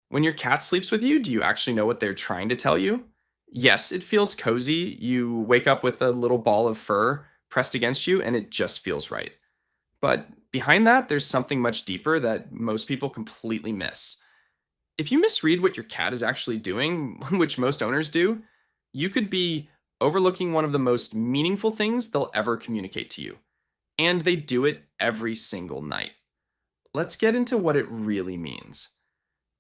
When your cat sleeps with you, do you actually know what they're trying to tell you? Yes, it feels cozy. You wake up with a little ball of fur pressed against you, and it just feels right. But behind that, there's something much deeper that most people completely miss. If you misread what your cat is actually doing, which most owners do, you could be overlooking one of the most meaningful things they'll ever communicate to you. And they do it every single night. Let's get into what it really means.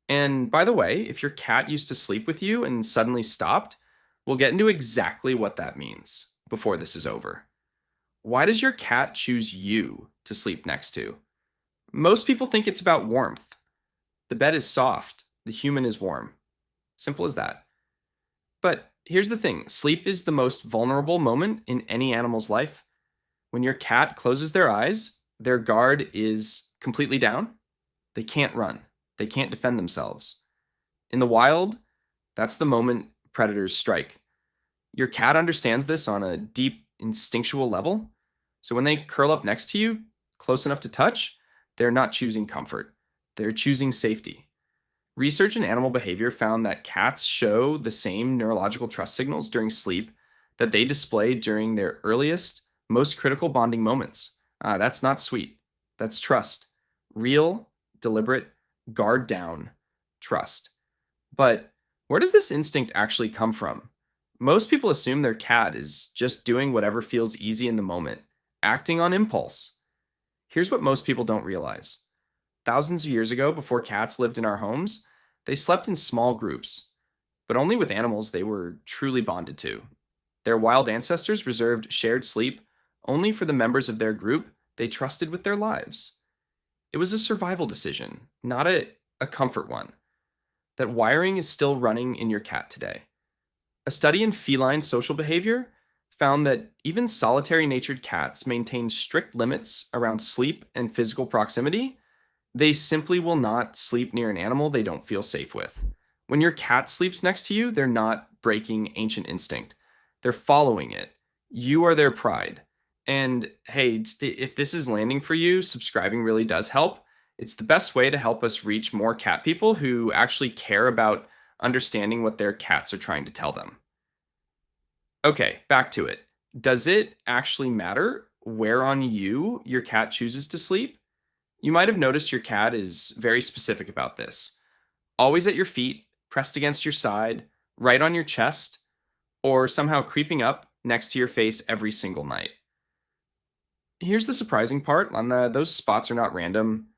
And by the way, if your cat used to sleep with you and suddenly stopped, we'll get into exactly what that means before this is over. Why does your cat choose you to sleep next to? Most people think it's about warmth. The bed is soft, the human is warm. Simple as that. But here's the thing, sleep is the most vulnerable moment in any animal's life. When your cat closes their eyes, their guard is completely down. They can't run, they can't defend themselves. In the wild, that's the moment predators strike. Your cat understands this on a deep instinctual level. So when they curl up next to you, close enough to touch, they're not choosing comfort. They're choosing safety. Research in animal behavior found that cats show the same neurological trust signals during sleep that they display during their earliest, most critical bonding moments. That's not sweet. That's trust. Real, deliberate, guard down trust. But where does this instinct actually come from? Most people assume their cat is just doing whatever feels easy in the moment, acting on impulse. Here's what most people don't realize. Thousands of years ago, before cats lived in our homes, they slept in small groups, but only with animals they were truly bonded to. Their wild ancestors reserved shared sleep only for the members of their group they trusted with their lives. It was a survival decision, not a comfort one. That wiring is still running in your cat today. A study in feline social behavior found that even solitary natured cats maintain strict limits around sleep and physical proximity. They simply will not sleep near an animal they don't feel safe with. When your cat sleeps next to you, they're not breaking ancient instinct, they're following it. You are their pride. And hey, if this is landing for you, subscribing really does help. It's the best way to help us reach more cat people who actually care about understanding what their cats are trying to tell them. Okay, back to it. Does it actually matter where on you your cat chooses to sleep? You might have noticed your cat is very specific about this. Always at your feet, pressed against your side, right on your chest, or somehow creeping up next to your face every single night. Here's the surprising part on those spots are not random.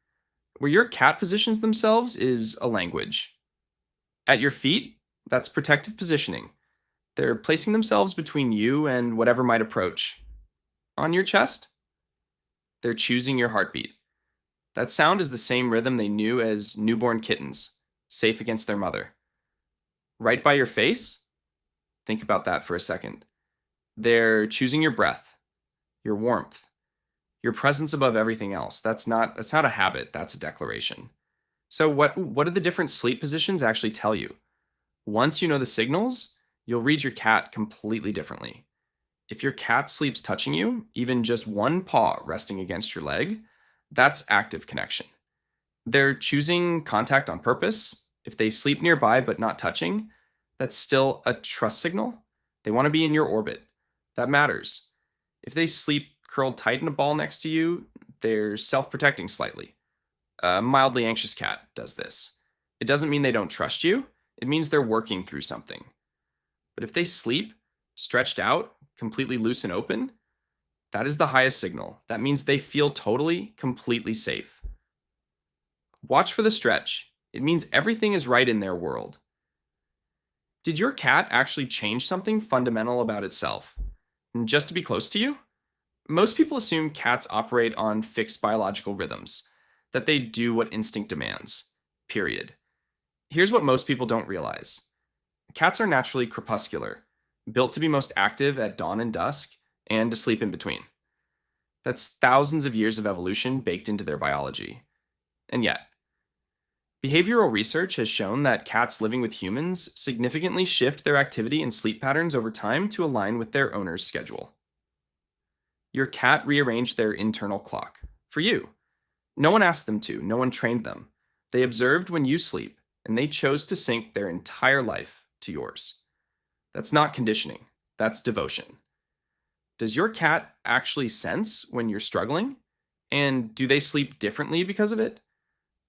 Where your cat positions themselves is a language. At your feet, that's protective positioning. They're placing themselves between you and whatever might approach. On your chest, they're choosing your heartbeat. That sound is the same rhythm they knew as newborn kittens, safe against their mother. Right by your face, think about that for a second. They're choosing your breath, your warmth, your presence above everything else. That's not a habit, that's a declaration. So what do the different sleep positions actually tell you? Once you know the signals, you'll read your cat completely differently. If your cat sleeps touching you, even just one paw resting against your leg, that's active connection. They're choosing contact on purpose. If they sleep nearby but not touching, that's still a trust signal. They want to be in your orbit. That matters. If they sleep curled tight in a ball next to you, they're self protecting slightly. A mildly anxious cat does this. It doesn't mean they don't trust you, it means they're working through something. But if they sleep, stretched out, completely loose and open, that is the highest signal. That means they feel totally, completely safe. Watch for the stretch. It means everything is right in their world. Did your cat actually change something fundamental about itself? Just to be close to you? Most people assume cats operate on fixed biological rhythms, that they do what instinct demands. Period. Here's what most people don't realize. Cats are naturally crepuscular, built to be most active at dawn and dusk, and to sleep in between. That's thousands of years of evolution baked into their biology. And yet, behavioral research has shown that cats living with humans significantly shift their activity and sleep patterns over time to align with their owner's schedule. Your cat rearranged their internal clock for you. No one asked them to, no one trained them. They observed when you sleep, and they chose to sync their entire life to yours. That's not conditioning, that's devotion. Does your cat actually sense when you're struggling? And do they sleep differently because of it?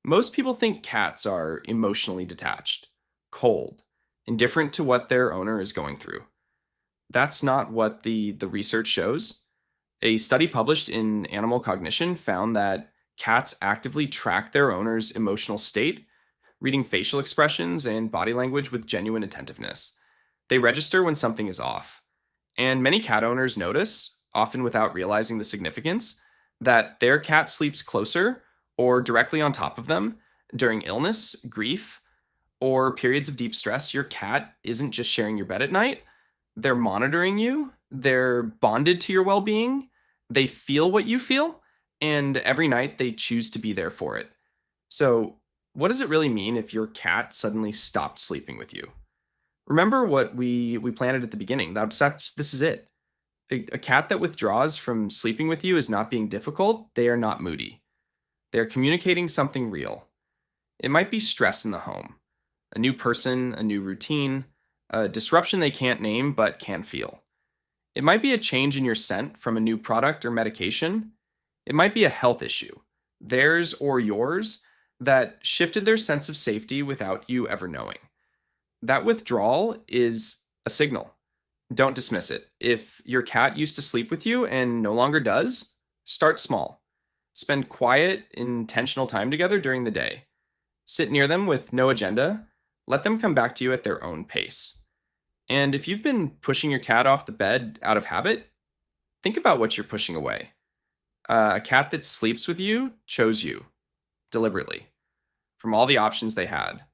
Most people think cats are emotionally detached, cold, indifferent to what their owner is going through. That's not what the research shows. A study published in Animal Cognition found that cats actively track their owner's emotional state, reading facial expressions and body language with genuine attentiveness. They register when something is off. And many cat owners notice, often without realizing the significance, that their cat sleeps closer or directly on top of them during illness, grief, or periods of deep stress. Your cat isn't just sharing your bed at night, they're monitoring you, they're bonded to your well being, they feel what you feel, and every night they choose to be there for it. So, what does it really mean if your cat suddenly stopped sleeping with you? Remember what we planted at the beginning. This is it. A cat that withdraws from sleeping with you is not being difficult. They are not moody. They are communicating something real. It might be stress in the home, a new person, a new routine, a disruption they can't name but can feel. It might be a change in your scent from a new product or medication. It might be a health issue, theirs or yours, that shifted their sense of safety without you ever knowing. That withdrawal is a signal. Don't dismiss it. If your cat used to sleep with you and no longer does, start small. Spend quiet, intentional time together during the day. Sit near them with no agenda. Let them come back to you at their own pace. And if you've been pushing your cat off the bed out of habit, think about what you're pushing away. A cat that sleeps with you chose you deliberately from all the options they had.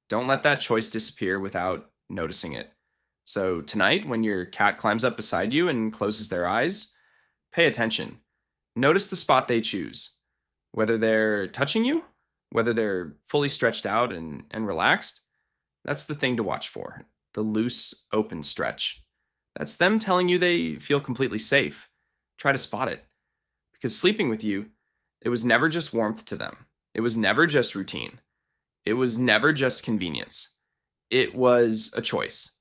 Don't let that choice disappear without noticing it. So, tonight, when your cat climbs up beside you and closes their eyes, pay attention. Notice the spot they choose, whether they're touching you, whether they're fully stretched out and relaxed. That's the thing to watch for, the loose, open stretch. That's them telling you they feel completely safe. Try to spot it. Because sleeping with you, it was never just warmth to them, it was never just routine, it was never just convenience. It was a choice,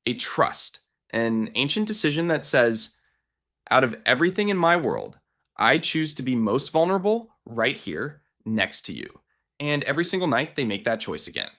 a trust, an ancient decision that says, out of everything in my world, I choose to be most vulnerable right here next to you. And every single night they make that choice again.